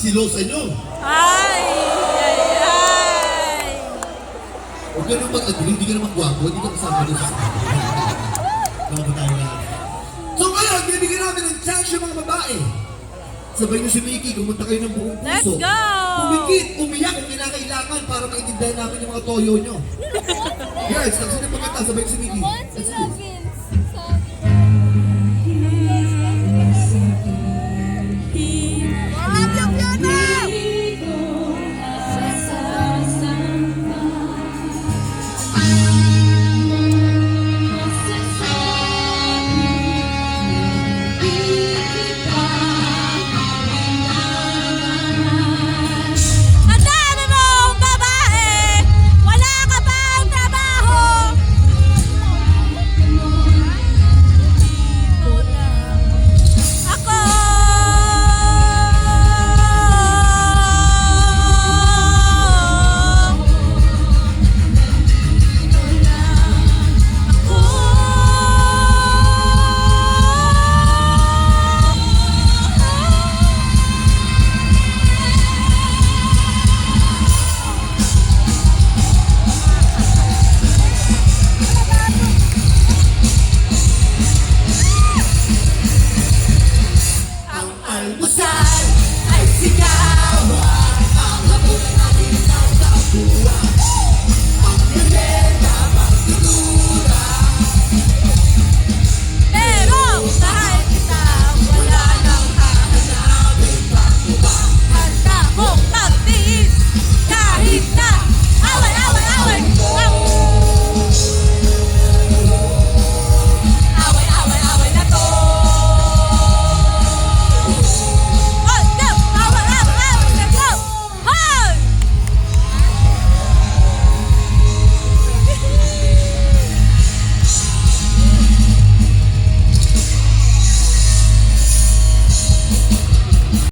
silosa nyo. Ay! Huwag ka naman mag-agree, hindi ka naman gwapo, hindi ka kasama doon sa mga tayo na. So ngayon, bibigyan namin ng chance yung mga babae. Sabay niyo si Mickey, kumunta kayo ng buong Let's puso. go! Pumikit, umiyak kung kinakailangan para maintindihan namin yung mga toyo nyo. Guys, sino pagkata, sabay si Mickey. Let's go. Tandaan mo, babae! Wala ka bang trabaho? Ako! Ang almusal ay sigaw. Ang hapunan natin ang tabuan. Ang merienda, magtutula. Pero kahit kita, wala nang hahanapin pa.